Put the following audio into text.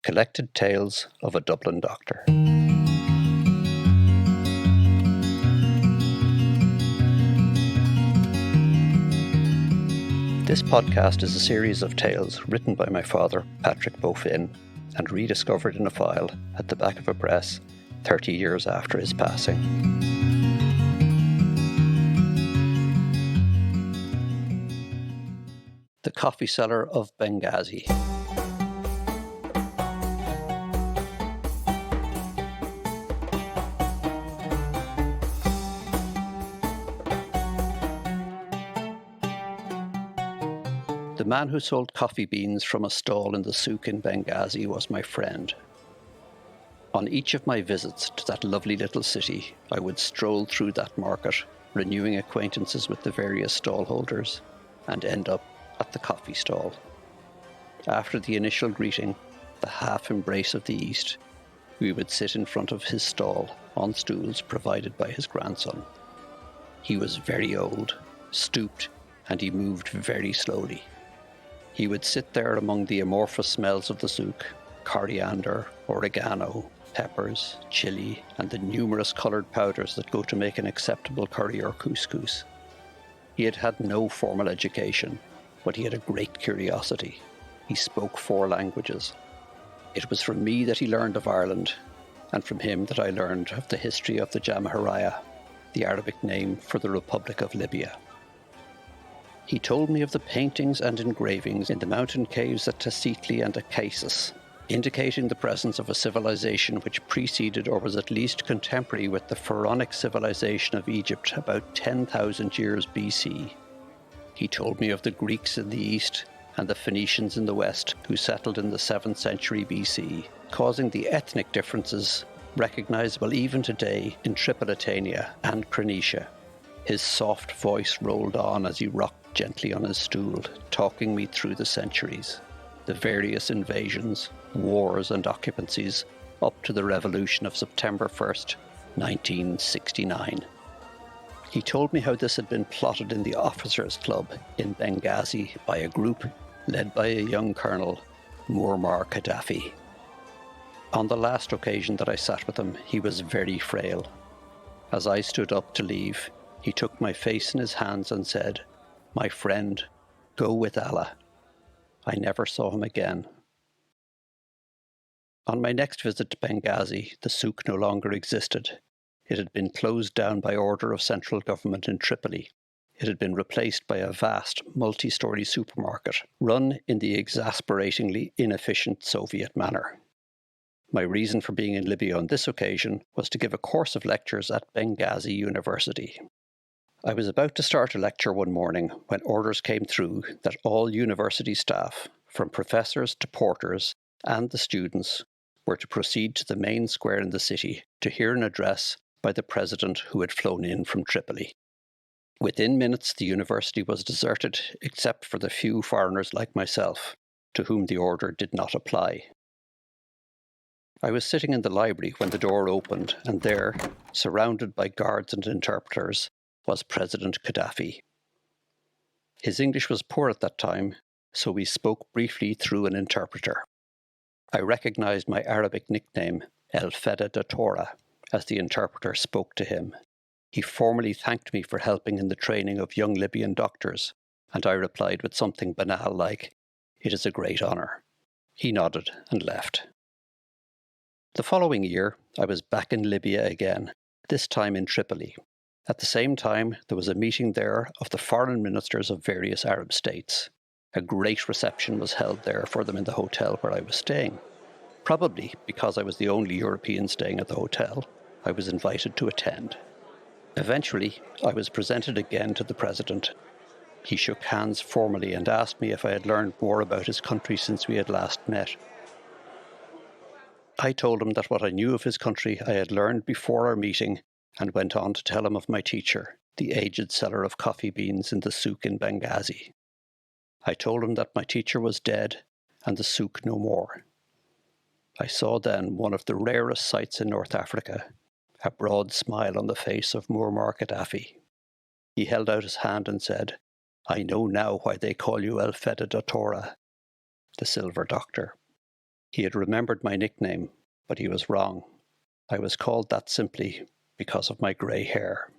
Collected Tales of a Dublin Doctor. This podcast is a series of tales written by my father, Patrick Befriend, and rediscovered in a file at the back of a press 30 years after his passing. The Coffee Cellar of Benghazi. The man who sold coffee beans from a stall in the souk in Benghazi was my friend. On each of my visits to that lovely little city, I would stroll through that market, renewing acquaintances with the various stallholders, and end up at the coffee stall. After the initial greeting, the half-embrace of the East, we would sit in front of his stall on stools provided by his grandson. He was very old, stooped, and he moved very slowly. He would sit there among the amorphous smells of the souk, coriander, oregano, peppers, chili, and the numerous coloured powders that go to make an acceptable curry or couscous. He had had no formal education, but he had a great curiosity. He spoke 4 languages. It was from me that he learned of Ireland, and from him that I learned of the history of the Jamhuriya, the Arabic name for the Republic of Libya. He told me of the paintings and engravings in the mountain caves at Tassitli and Acasis, indicating the presence of a civilization which preceded or was at least contemporary with the pharaonic civilization of Egypt about 10,000 years BC. He told me of the Greeks in the east and the Phoenicians in the west, who settled in the 7th century BC, causing the ethnic differences recognizable even today in Tripolitania and Cranicia. His soft voice rolled on as he rocked gently on his stool, talking me through the centuries, the various invasions, wars and occupancies up to the revolution of September 1st, 1969. He told me how this had been plotted in the Officers' Club in Benghazi by a group led by a young colonel, Muammar Gaddafi. On the last occasion that I sat with him, he was very frail. As I stood up to leave, he took my face in his hands and said, "My friend, go with Allah." I never saw him again. On my next visit to Benghazi, the souk no longer existed. It had been closed down by order of central government in Tripoli. It had been replaced by a vast, multi-storey supermarket, run in the exasperatingly inefficient Soviet manner. My reason for being in Libya on this occasion was to give a course of lectures at Benghazi University. I was about to start a lecture one morning when orders came through that all university staff, from professors to porters and the students, were to proceed to the main square in the city to hear an address by the president who had flown in from Tripoli. Within minutes, the university was deserted except for the few foreigners like myself, to whom the order did not apply. I was sitting in the library when the door opened, and there, surrounded by guards and interpreters, was President Gaddafi. His English was poor at that time, so we spoke briefly through an interpreter. I recognized my Arabic nickname, El Feda da Tora, as the interpreter spoke to him. He formally thanked me for helping in the training of young Libyan doctors, and I replied with something banal like, "It is a great honour." He nodded and left. The following year, I was back in Libya again, this time in Tripoli. At the same time, there was a meeting there of the foreign ministers of various Arab states. A great reception was held there for them in the hotel where I was staying. Probably because I was the only European staying at the hotel, I was invited to attend. Eventually, I was presented again to the president. He shook hands formally and asked me if I had learned more about his country since we had last met. I told him that what I knew of his country I had learned before our meeting, and went on to tell him of my teacher, the aged seller of coffee beans in the souk in Benghazi. I told him that my teacher was dead and the souk no more. I saw then one of the rarest sights in North Africa, a broad smile on the face of Muammar Gaddafi. He held out his hand and said, "I know now why they call you El Feda da Tora, the Silver Doctor." He had remembered my nickname, but he was wrong. I was called that simply because of my grey hair.